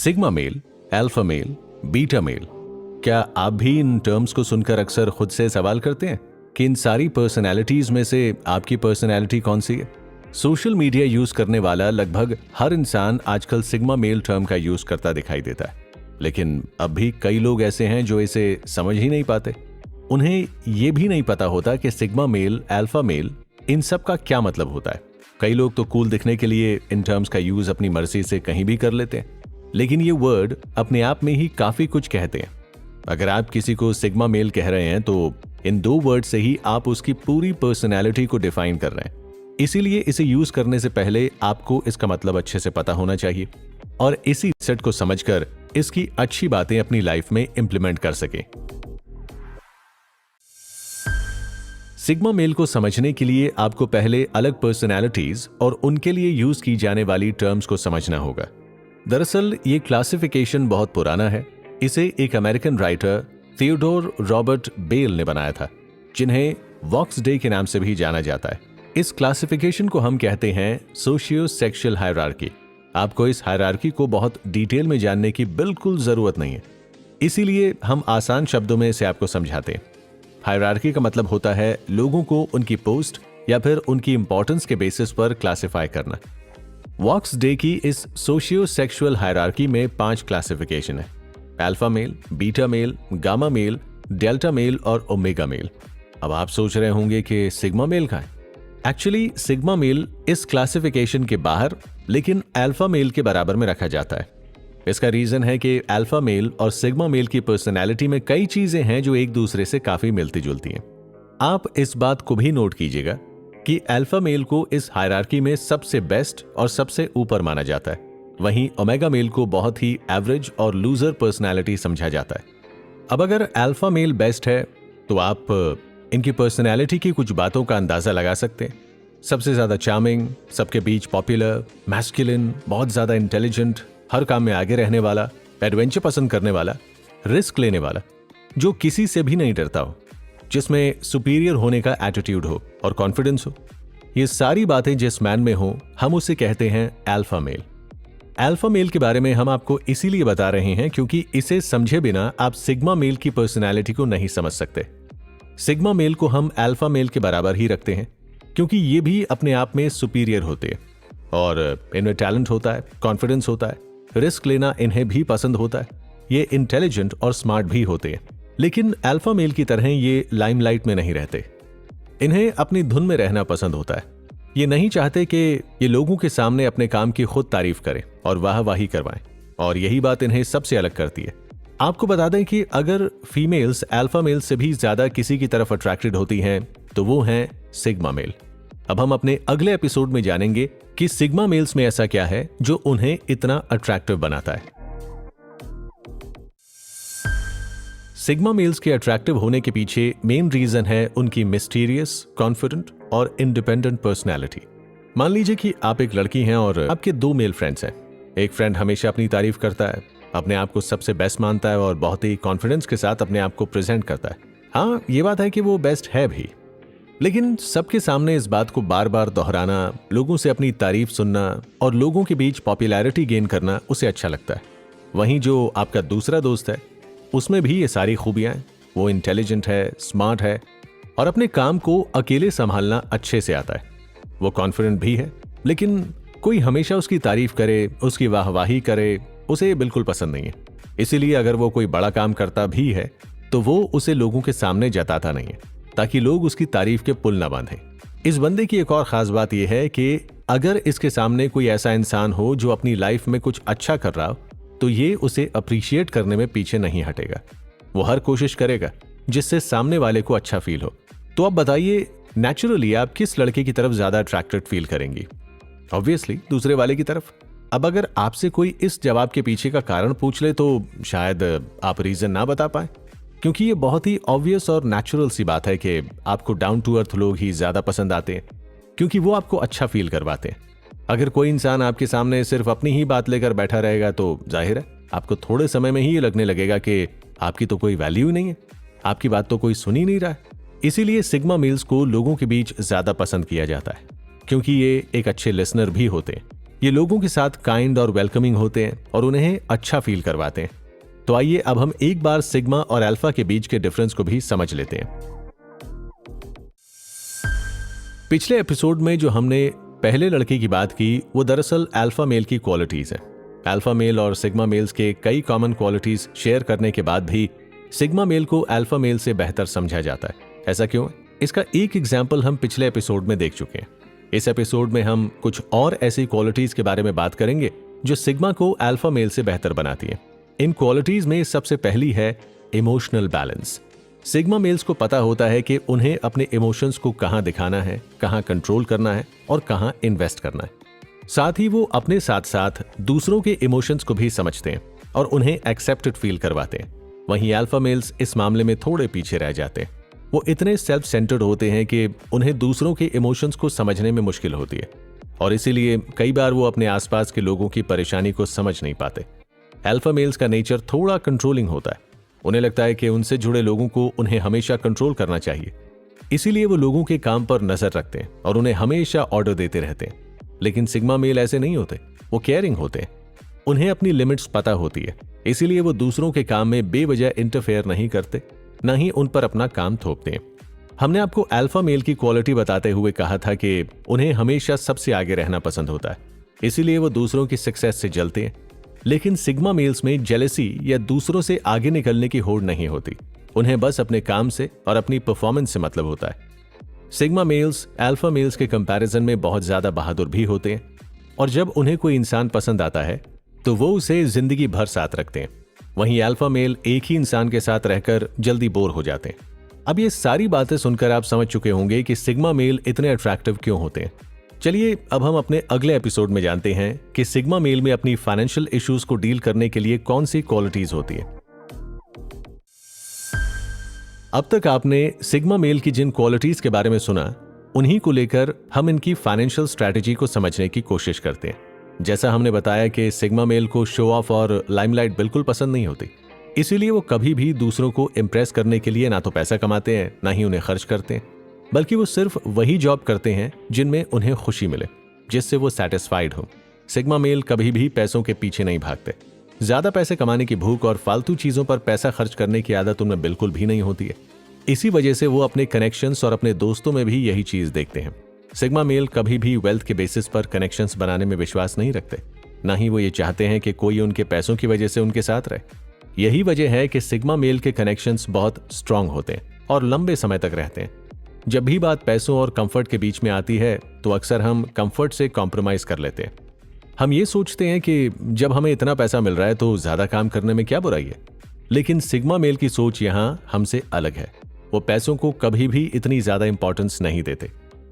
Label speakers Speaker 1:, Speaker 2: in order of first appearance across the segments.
Speaker 1: Sigma male, alpha male, beta mail, क्या आप भी इन टर्म्स को सुनकर अक्सर खुद से सवाल करते हैं कि इन सारी पर्सनैलिटीज में से आपकी पर्सनैलिटी कौन सी है? सोशल मीडिया यूज करने वाला लगभग हर इंसान आजकल सिग्मा मेल टर्म का यूज करता दिखाई देता है, लेकिन अब भी कई लोग ऐसे हैं जो इसे समझ ही नहीं पाते। उन्हें ये भी नहीं पता होता कि सिग्मा मेल, अल्फा मेल, इन सब का क्या मतलब होता है। कई लोग तो कूल दिखने के लिए इन टर्म्स का यूज अपनी मर्जी से कहीं भी कर लेते हैं, लेकिन ये वर्ड अपने आप में ही काफी कुछ कहते हैं। अगर आप किसी को सिग्मा मेल कह रहे हैं तो इन दो वर्ड से ही आप उसकी पूरी पर्सनैलिटी को डिफाइन कर रहे हैं। इसीलिए इसे यूज करने से पहले आपको इसका मतलब अच्छे से पता होना चाहिए और इसी सेट को समझकर इसकी अच्छी बातें अपनी लाइफ में इंप्लीमेंट कर सकें। सिग्मा मेल को समझने के लिए आपको पहले अलग पर्सनैलिटीज और उनके लिए यूज की जाने वाली टर्म्स को समझना होगा। दरअसल ये क्लासिफिकेशन बहुत पुराना है। इसे एक American writer Theodore Robert Bell ने बनाया था, जिन्हें वॉक्स डे के नाम से भी जाना जाता है। इस क्लासिफिकेशन को हम कहते हैं सोशियो सेक्सुअल हायरार्की। आपको इस हायरार्की को बहुत डिटेल में जानने की बिल्कुल जरूरत नहीं है, इसीलिए हम आसान शब्दों में इसे आपको समझाते हैं। हायरार्की का मतलब होता है लोगों को उनकी पोस्ट या फिर उनकी इंपॉर्टेंस के बेसिस पर क्लासिफाई करना। वॉक्स डे की इस सोशियो सेक्सुअल हायरार्की में 5 क्लासिफिकेशन है: alpha male, beta male, gamma male, delta male और ओमेगा मेल। अब आप सोच रहे होंगे कि सिग्मा मेल का है। एक्चुअली सिग्मा मेल इस क्लासिफिकेशन के बाहर लेकिन अल्फा मेल के बराबर में रखा जाता है। इसका रीजन है कि अल्फा मेल और सिग्मा मेल की पर्सनैलिटी में कई चीजें हैं जो एक दूसरे से काफी मिलती जुलती हैं। आप इस बात को भी नोट कीजिएगा कि अल्फा मेल को इस हायरार्की में सबसे बेस्ट और सबसे ऊपर माना जाता है, वहीं ओमेगा मेल को बहुत ही एवरेज और लूजर पर्सनैलिटी समझा जाता है। अब अगर अल्फा मेल बेस्ट है तो आप इनकी पर्सनैलिटी की कुछ बातों का अंदाजा लगा सकते हैं। सबसे ज्यादा चार्मिंग, सबके बीच पॉपुलर, मैस्कुलिन, बहुत ज्यादा इंटेलिजेंट, हर काम में आगे रहने वाला, एडवेंचर पसंद करने वाला, रिस्क लेने वाला, जो किसी से भी नहीं डरता हो, जिसमें सुपीरियर होने का एटीट्यूड हो और कॉन्फिडेंस हो। ये सारी बातें जिस मैन में हो हम उसे कहते हैं अल्फा मेल। अल्फा मेल के बारे में हम आपको इसीलिए बता रहे हैं क्योंकि इसे समझे बिना आप सिग्मा मेल की पर्सनैलिटी को नहीं समझ सकते। सिग्मा मेल को हम अल्फा मेल के बराबर ही रखते हैं क्योंकि ये भी अपने आप में सुपीरियर होते हैं और इनमें टैलेंट होता है, कॉन्फिडेंस होता है, रिस्क लेना इन्हें भी पसंद होता है। ये इंटेलिजेंट और स्मार्ट भी होते हैं, लेकिन अल्फा मेल की तरह ये लाइमलाइट में नहीं रहते। इन्हें अपनी धुन में रहना पसंद होता है। ये नहीं चाहते कि ये लोगों के सामने अपने काम की खुद तारीफ करें और वाहवाही करवाएं, और यही बात इन्हें सबसे अलग करती है। आपको बता दें कि अगर फीमेल्स अल्फा मेल से भी ज्यादा किसी की तरफ अट्रैक्टेड होती हैं तो वो हैं सिग्मा मेल। अब हम अपने अगले एपिसोड में जानेंगे कि सिग्मा मेल्स में ऐसा क्या है जो उन्हें इतना अट्रैक्टिव बनाता है। सिग्मा मेल्स के अट्रैक्टिव होने के पीछे मेन रीजन है उनकी मिस्टीरियस, कॉन्फिडेंट और इंडिपेंडेंट पर्सनैलिटी। मान लीजिए कि आप एक लड़की हैं और आपके 2 मेल फ्रेंड्स हैं। एक फ्रेंड हमेशा अपनी तारीफ करता है, अपने आप को सबसे बेस्ट मानता है और बहुत ही कॉन्फिडेंस के साथ अपने आप को प्रेजेंट करता है। हाँ, ये बात है कि वो बेस्ट है भी, लेकिन सबके सामने इस बात को बार बार दोहराना, लोगों से अपनी तारीफ सुनना और लोगों के बीच पॉपुलैरिटी गेन करना उसे अच्छा लगता है। वहीं जो आपका दूसरा दोस्त है उसमें भी ये सारी खूबियां हैं। वो इंटेलिजेंट है, स्मार्ट है और अपने काम को अकेले संभालना अच्छे से आता है। वो कॉन्फिडेंट भी है, लेकिन कोई हमेशा उसकी तारीफ करे, उसकी वाहवाही करे, उसे बिल्कुल पसंद नहीं है। इसीलिए अगर वो कोई बड़ा काम करता भी है तो वो उसे लोगों के सामने जताता नहीं है ताकि लोग उसकी तारीफ के पुल न बांधें। इस बंदे की एक और खास बात यह है कि अगर इसके सामने कोई ऐसा इंसान हो जो अपनी लाइफ में कुछ अच्छा कर रहा हो तो ये उसे अप्रिशिएट करने में पीछे नहीं हटेगा। वो हर कोशिश करेगा जिससे सामने वाले को अच्छा फील हो। तो अब बताइए, नेचुरली आप किस लड़के की तरफ ज्यादा अट्रैक्टेड फील करेंगी? ऑब्वियसली दूसरे वाले की तरफ। अब अगर आपसे कोई इस जवाब के पीछे का कारण पूछ ले तो शायद आप रीजन ना बता पाए, क्योंकि ये बहुत ही ऑब्वियस और नेचुरल सी बात है कि आपको डाउन टू अर्थ लोग ही ज्यादा पसंद आते हैं क्योंकि वो आपको अच्छा फील करवाते हैं। अगर कोई इंसान आपके सामने सिर्फ अपनी ही बात लेकर बैठा रहेगा तो जाहिर है आपको थोड़े समय में ही ये लगने लगेगा कि आपकी तो कोई वैल्यू ही नहीं है, आपकी बात तो कोई सुन ही नहीं रहा है। इसीलिए सिग्मा मेल्स को लोगों के बीच ज्यादा पसंद किया जाता है क्योंकि ये एक अच्छे लिसनर भी होते हैं। ये लोगों के साथ काइंड और वेलकमिंग होते हैं और उन्हें अच्छा फील करवाते हैं। तो आइए अब हम एक बार सिग्मा और अल्फा के बीच के डिफरेंस को भी समझ लेते हैं। पिछले एपिसोड में जो हमने पहले लड़के की बात की वो दरअसल अल्फा मेल की क्वालिटीज हैं। अल्फा मेल और सिग्मा मेल्स के कई कॉमन क्वालिटीज शेयर करने के बाद भी सिग्मा मेल को अल्फा मेल से बेहतर समझा जाता है। ऐसा क्यों? इसका एक एग्जाम्पल हम पिछले एपिसोड में देख चुके हैं। इस एपिसोड में हम कुछ और ऐसी क्वालिटीज के बारे में बात करेंगे जो सिग्मा को अल्फा मेल से बेहतर बनाती हैं। इन क्वालिटीज में सबसे पहली है इमोशनल बैलेंस। सिग्मा मेल्स को पता होता है कि उन्हें अपने इमोशंस को कहां दिखाना है, कहां कंट्रोल करना है और कहां इन्वेस्ट करना है। साथ ही वो अपने साथ साथ दूसरों के इमोशंस को भी समझते हैं और उन्हें एक्सेप्टेड फील करवाते हैं। वहीं अल्फा मेल्स इस मामले में थोड़े पीछे रह जाते हैं। वो इतने सेल्फ सेंटर्ड होते हैं कि उन्हें दूसरों के इमोशंस को समझने में मुश्किल होती है और इसीलिए कई बार वो अपने आसपास के लोगों की परेशानी को समझ नहीं पाते। अल्फा मेल्स का नेचर थोड़ा कंट्रोलिंग होता है। उन्हें लगता है कि उनसे जुड़े लोगों को उन्हें हमेशा कंट्रोल करना चाहिए, इसीलिए वो लोगों के काम पर नजर रखते हैं और उन्हें हमेशा ऑर्डर देते रहते हैं। लेकिन सिग्मा मेल ऐसे नहीं होते, वो केयरिंग होते हैं। उन्हें अपनी लिमिट्स पता होती है, इसीलिए वो दूसरों के काम में बेवजह इंटरफेयर नहीं करते, न ही उन पर अपना काम थोपते हैं। हमने आपको अल्फा मेल की क्वालिटी बताते हुए कहा था कि उन्हें हमेशा सबसे आगे रहना पसंद होता है, इसीलिए वो दूसरों की सक्सेस से जलते हैं। लेकिन सिग्मा मेल्स में जेलसी या दूसरों से आगे निकलने की होड़ नहीं होती। उन्हें बस अपने काम से और अपनी परफॉर्मेंस से मतलब होता है। सिग्मा मेल्स अल्फा मेल्स के कंपैरिजन में बहुत ज्यादा बहादुर भी होते हैं और जब उन्हें कोई इंसान पसंद आता है तो वो उसे जिंदगी भर साथ रखते हैं। वहीं अल्फा मेल एक ही इंसान के साथ रहकर जल्दी बोर हो जाते हैं। अब ये सारी बातें सुनकर आप समझ चुके होंगे कि सिग्मा मेल इतने अट्रैक्टिव क्यों होते हैं। चलिए अब हम अपने अगले एपिसोड में जानते हैं कि सिग्मा मेल में अपनी फाइनेंशियल इश्यूज को डील करने के लिए कौन सी क्वालिटीज होती है। अब तक आपने सिग्मा मेल की जिन क्वालिटीज के बारे में सुना, उन्हीं को लेकर हम इनकी फाइनेंशियल स्ट्रैटेजी को समझने की कोशिश करते हैं। जैसा हमने बताया कि सिग्मा मेल को शो ऑफ और लाइमलाइट बिल्कुल पसंद नहीं होती, इसीलिए वो कभी भी दूसरों को इम्प्रेस करने के लिए ना तो पैसा कमाते हैं, ना ही उन्हें खर्च करते हैं, बल्कि वो सिर्फ वही जॉब करते हैं जिनमें उन्हें खुशी मिले, जिससे वो सेटिस्फाइड हो। सिग्मा मेल कभी भी पैसों के पीछे नहीं भागते। ज्यादा पैसे कमाने की भूख और फालतू चीजों पर पैसा खर्च करने की आदत उनमें बिल्कुल भी नहीं होती है। इसी वजह से वो अपने कनेक्शंस और अपने दोस्तों में भी यही चीज देखते हैं। सिग्मा मेल कभी भी वेल्थ के बेसिस पर कनेक्शंस बनाने में विश्वास नहीं रखते, ना ही वो ये चाहते हैं कि कोई उनके पैसों की वजह से उनके साथ रहे। यही वजह है कि सिग्मा मेल के कनेक्शंस बहुत स्ट्रांग होते हैं और लंबे समय तक रहते हैं। जब भी बात पैसों और कंफर्ट के बीच में आती है तो अक्सर हम कंफर्ट से कॉम्प्रोमाइज कर लेते हैं। हम ये सोचते हैं कि जब हमें इतना पैसा मिल रहा है तो ज्यादा काम करने में क्या बुराई है। लेकिन सिग्मा मेल की सोच यहाँ हमसे अलग है। वो पैसों को कभी भी इतनी ज्यादा इंपॉर्टेंस नहीं देते,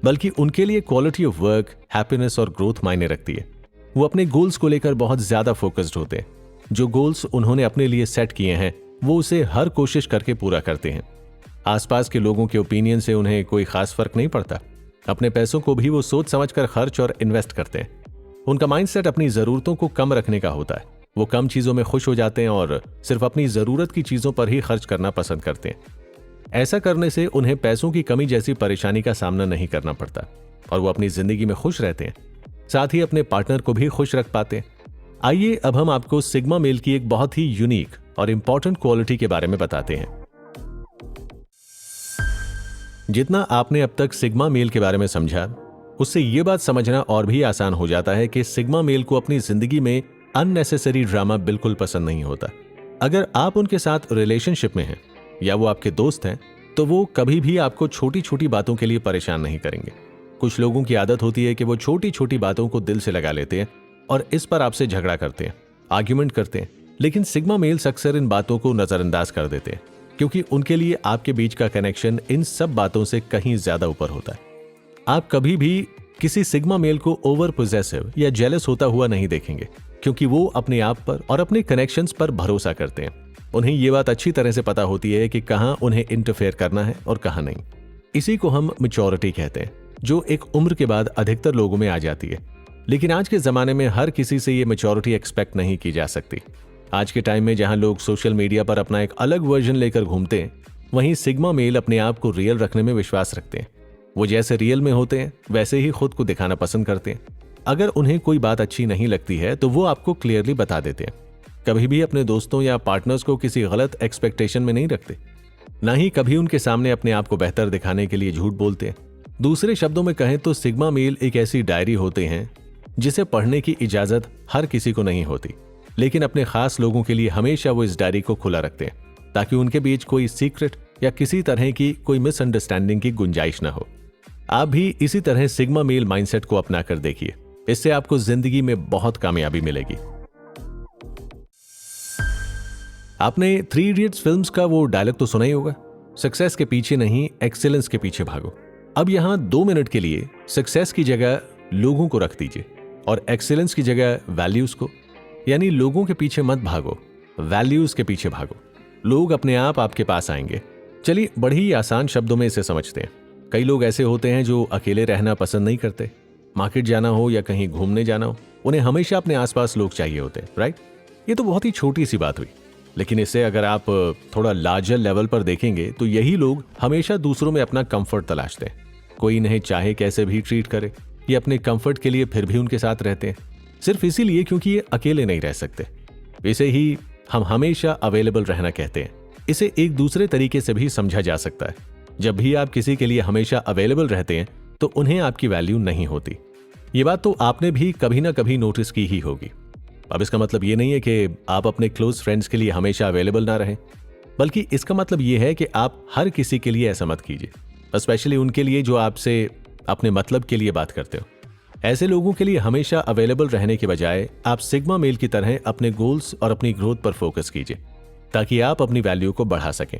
Speaker 1: बल्कि उनके लिए क्वालिटी ऑफ वर्क, हैप्पीनेस और ग्रोथ मायने रखती है। वो अपने गोल्स को लेकर बहुत ज्यादा फोकस्ड होते हैं। जो गोल्स उन्होंने अपने लिए सेट किए हैं वो उसे हर कोशिश करके पूरा करते हैं। आसपास के लोगों के ओपिनियन से उन्हें कोई खास फर्क नहीं पड़ता। अपने पैसों को भी वो सोच समझकर खर्च और इन्वेस्ट करते हैं। उनका माइंडसेट अपनी जरूरतों को कम रखने का होता है। वो कम चीजों में खुश हो जाते हैं और सिर्फ अपनी जरूरत की चीजों पर ही खर्च करना पसंद करते हैं। ऐसा करने से उन्हें पैसों की कमी जैसी परेशानी का सामना नहीं करना पड़ता और वो अपनी जिंदगी में खुश रहते हैं, साथ ही अपने पार्टनर को भी खुश रख पाते हैं। आइए अब हम आपको सिग्मा मेल की एक बहुत ही यूनिक और इंपॉर्टेंट क्वालिटी के बारे में बताते हैं। जितना आपने अब तक सिग्मा मेल के बारे में समझा, उससे यह बात समझना और भी आसान हो जाता है कि सिग्मा मेल को अपनी जिंदगी में अननेसेसरी ड्रामा बिल्कुल पसंद नहीं होता। अगर आप उनके साथ रिलेशनशिप में हैं या वो आपके दोस्त हैं तो वो कभी भी आपको छोटी छोटी बातों के लिए परेशान नहीं करेंगे। कुछ लोगों की आदत होती है कि वो छोटी छोटी बातों को दिल से लगा लेते हैं और इस पर आपसे झगड़ा करते हैं, आर्ग्यूमेंट करते हैं। लेकिन सिग्मा मेल्स अक्सर इन बातों को नजरअंदाज कर देते हैं, क्योंकि उनके लिए आपके बीच का कनेक्शन इन सब बातों से कहीं ज्यादा ऊपर होता है। आप कभी भी किसी सिग्मा मेल को ओवर पोजेसिव या जेलस होता हुआ नहीं देखेंगे, क्योंकि वो अपने आप पर और अपने कनेक्शंस पर भरोसा करते हैं। उन्हें ये बात अच्छी तरह से पता होती है कि कहां उन्हें इंटरफेयर करना है और कहां नहीं। इसी को हम मैच्योरिटी कहते हैं, जो एक उम्र के बाद अधिकतर लोगों में आ जाती है। लेकिन आज के जमाने में हर किसी से ये मैच्योरिटी एक्सपेक्ट नहीं की जा सकती। आज के टाइम में जहां लोग सोशल मीडिया पर अपना एक अलग वर्जन लेकर घूमते हैं, वहीं सिग्मा मेल अपने आप को रियल रखने में विश्वास रखते हैं। वो जैसे रियल में होते हैं वैसे ही खुद को दिखाना पसंद करते हैं। अगर उन्हें कोई बात अच्छी नहीं लगती है तो वो आपको क्लियरली बता देते हैं। कभी भी अपने दोस्तों या पार्टनर्स को किसी गलत एक्सपेक्टेशन में नहीं रखते, ना ही कभी उनके सामने अपने आप को बेहतर दिखाने के लिए झूठ बोलते हैं। दूसरे शब्दों में कहें तो सिग्मा मेल एक ऐसी डायरी होते हैं जिसे पढ़ने की इजाजत हर किसी को नहीं होती, लेकिन अपने खास लोगों के लिए हमेशा वो इस डायरी को खुला रखते हैं ताकि उनके बीच कोई सीक्रेट या किसी तरह की कोई मिसअंडरस्टैंडिंग की गुंजाइश ना हो। आप भी इसी तरह सिग्मा मेल माइंडसेट को अपना कर देखिए, इससे आपको जिंदगी में बहुत कामयाबी मिलेगी। आपने 3 इडियट्स फिल्म्स का वो डायलॉग तो सुना ही होगा, सक्सेस के पीछे नहीं एक्सीलेंस के पीछे भागो। अब यहां 2 मिनट के लिए सक्सेस की जगह लोगों को रख दीजिए और एक्सीलेंस की जगह वैल्यूज को, यानी लोगों के पीछे मत भागो, वैल्यूज के पीछे भागो। लोग अपने आप आपके पास आएंगे। चलिए बड़ी ही आसान शब्दों में इसे समझते हैं। कई लोग ऐसे होते हैं जो अकेले रहना पसंद नहीं करते। मार्केट जाना हो या कहीं घूमने जाना हो, उन्हें हमेशा अपने आसपास लोग चाहिए होते हैं, राइट? ये तो बहुत ही छोटी सी बात हुई, लेकिन इसे अगर आप थोड़ा लार्जर लेवल पर देखेंगे तो यही लोग हमेशा दूसरों में अपना कंफर्ट तलाशते हैं। कोई इन्हें चाहे कैसे भी ट्रीट करे, ये अपने कंफर्ट के लिए फिर भी उनके साथ रहते हैं, सिर्फ इसीलिए क्योंकि ये अकेले नहीं रह सकते। इसे ही हम हमेशा अवेलेबल रहना कहते हैं। इसे एक दूसरे तरीके से भी समझा जा सकता है। जब भी आप किसी के लिए हमेशा अवेलेबल रहते हैं तो उन्हें आपकी वैल्यू नहीं होती। ये बात तो आपने भी कभी ना कभी नोटिस की ही होगी। अब इसका मतलब ये नहीं है कि आप अपने क्लोज फ्रेंड्स के लिए हमेशा अवेलेबल ना रहें, बल्कि इसका मतलब ये है कि आप हर किसी के लिए ऐसा मत कीजिए, स्पेशली उनके लिए जो आपसे अपने मतलब के लिए बात करते हो। ऐसे लोगों के लिए हमेशा अवेलेबल रहने के बजाय आप सिग्मा मेल की तरह अपने गोल्स और अपनी ग्रोथ पर फोकस कीजिए ताकि आप अपनी वैल्यू को बढ़ा सकें।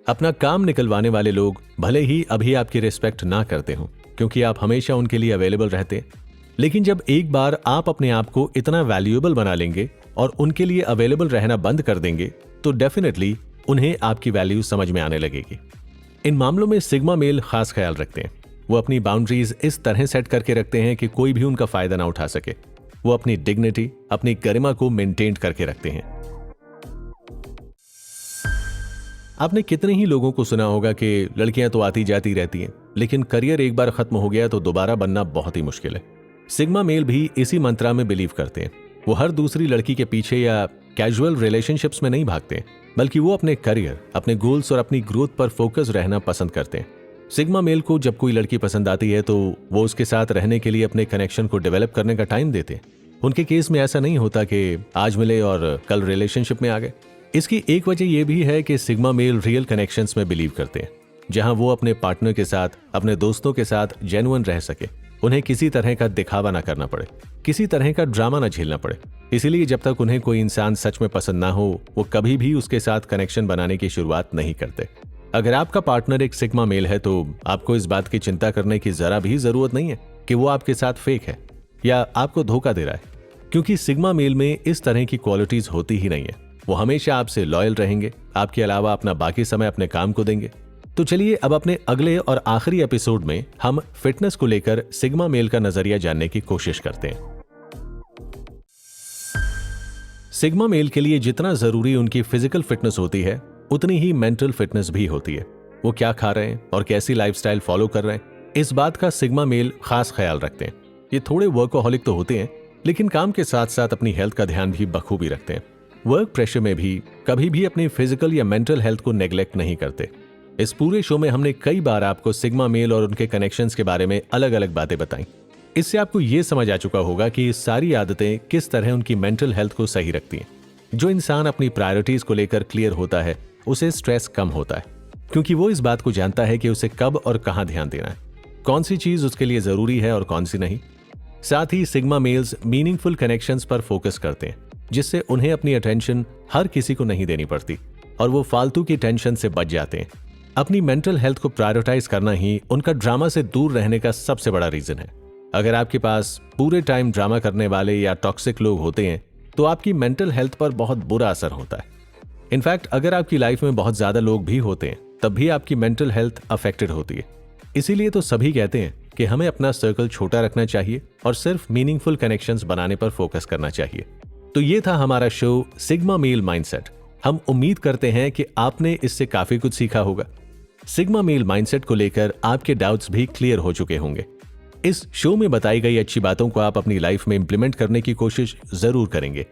Speaker 1: अपना काम निकलवाने वाले लोग भले ही अभी आपकी रिस्पेक्ट ना करते हो क्योंकि आप हमेशा उनके लिए अवेलेबल रहते हैं, लेकिन जब एक बार आप अपने आप को इतना वैल्यूएबल बना लेंगे और उनके लिए अवेलेबल रहना बंद कर देंगे तो डेफिनेटली उन्हें आपकी वैल्यू समझ में आने लगेगी। इन मामलों में सिग्मा मेल खास ख्याल रखते हैं। वो अपनी बाउंड्रीज इस तरह सेट करके रखते हैं कि कोई भी उनका फायदा ना उठा सके। वो अपनी डिग्निटी, अपनी गरिमा को मेंटेन करके रखते हैं। आपने कितने ही लोगों को सुना होगा कि लड़कियां तो आती जाती रहती हैं, लेकिन करियर एक बार खत्म हो गया तो दोबारा बनना बहुत ही मुश्किल है। सिग्मा मेल भी इसी मंत्रा में बिलीव करते हैं। वो हर दूसरी लड़की के पीछे या कैजुअल रिलेशनशिप्स में नहीं भागते, बल्कि वो अपने करियर, अपने गोल्स और अपनी ग्रोथ पर फोकस रहना पसंद करते हैं। सिग्मा मेल को जब कोई लड़की पसंद आती है तो वो उसके साथ रहने के लिए अपने कनेक्शन को डेवलप करने का टाइम देते हैं। उनके केस में ऐसा नहीं होता कि आज मिले और कल रिलेशनशिप में आ गए। इसकी एक वजह यह भी है कि सिग्मा मेल रियल कनेक्शंस में बिलीव करते हैं, जहां वो अपने पार्टनर के साथ, अपने दोस्तों के साथ जेन्युइन रह सके। उन्हें किसी तरह का दिखावा ना करना पड़े, किसी तरह का ड्रामा ना झेलना पड़े। इसीलिए जब तक उन्हें कोई इंसान सच में पसंद ना हो, वो कभी भी उसके साथ कनेक्शन बनाने की शुरुआत नहीं करते। अगर आपका पार्टनर एक सिग्मा मेल है तो आपको इस बात की चिंता करने की जरा भी जरूरत नहीं है कि वो आपके साथ फेक है या आपको धोखा दे रहा है, क्योंकि सिग्मा मेल में इस तरह की क्वालिटीज होती ही नहीं है। वो हमेशा आपसे लॉयल रहेंगे, आपके अलावा अपना बाकी समय अपने काम को देंगे। तो चलिए अब अपने अगले और आखिरी एपिसोड में हम फिटनेस को लेकर सिग्मा मेल का नजरिया जानने की कोशिश करते हैं। सिग्मा मेल के लिए जितना जरूरी उनकी फिजिकल फिटनेस होती है, उतनी ही मेंटल फिटनेस भी होती है। वो क्या खा रहे हैं और कैसी लाइफस्टाइल फॉलो कर रहे हैं, इस बात का सिग्मा मेल खास ख्याल रखते हैं। ये थोड़े वर्कोहॉलिक तो होते हैं, लेकिन काम के साथ साथ अपनी हेल्थ का ध्यान भी बखूबी रखते हैं। वर्क प्रेशर में भी कभी भी अपनी फिजिकल या मेंटल हेल्थ को नेग्लेक्ट नहीं करते। इस पूरे शो में हमने कई बार आपको सिग्मा मेल और उनके कनेक्शंस के बारे में अलग अलग बातें बताई। इससे आपको ये समझ आ चुका होगा कि ये सारी आदतें किस तरह उनकी मेंटल हेल्थ को सही रखती हैं। जो इंसान अपनी प्रायोरिटीज को लेकर क्लियर होता है, उसे स्ट्रेस कम होता है, क्योंकि वो इस बात को जानता है कि उसे कब और कहां ध्यान देना है, कौन सी चीज उसके लिए जरूरी है और कौन सी नहीं। साथ ही सिग्मा मेल्स मीनिंगफुल कनेक्शंस पर फोकस करते हैं, जिससे उन्हें अपनी अटेंशन हर किसी को नहीं देनी पड़ती और वो फालतू की टेंशन से बच जाते हैं। अपनी मेंटल हेल्थ को प्रायोरिटाइज करना ही उनका ड्रामा से दूर रहने का सबसे बड़ा रीजन है। अगर आपके पास पूरे टाइम ड्रामा करने वाले या टॉक्सिक लोग होते हैं तो आपकी मेंटल हेल्थ पर बहुत बुरा असर होता है। इनफैक्ट अगर आपकी लाइफ में बहुत ज्यादा लोग भी होते हैं तब भी आपकी मेंटल हेल्थ अफेक्टेड होती है। इसीलिए तो सभी कहते हैं कि हमें अपना सर्कल छोटा रखना चाहिए और सिर्फ मीनिंगफुल कनेक्शंस बनाने पर फोकस करना चाहिए। तो ये था हमारा शो सिग्मा मेल माइंडसेट। हम उम्मीद करते हैं कि आपने इससे काफी कुछ सीखा होगा। सिग्मा मेल माइंडसेट को लेकर आपके डाउट्स भी क्लियर हो चुके होंगे। इस शो में बताई गई अच्छी बातों को आप अपनी लाइफ में इंप्लीमेंट करने की कोशिश जरूर करेंगे।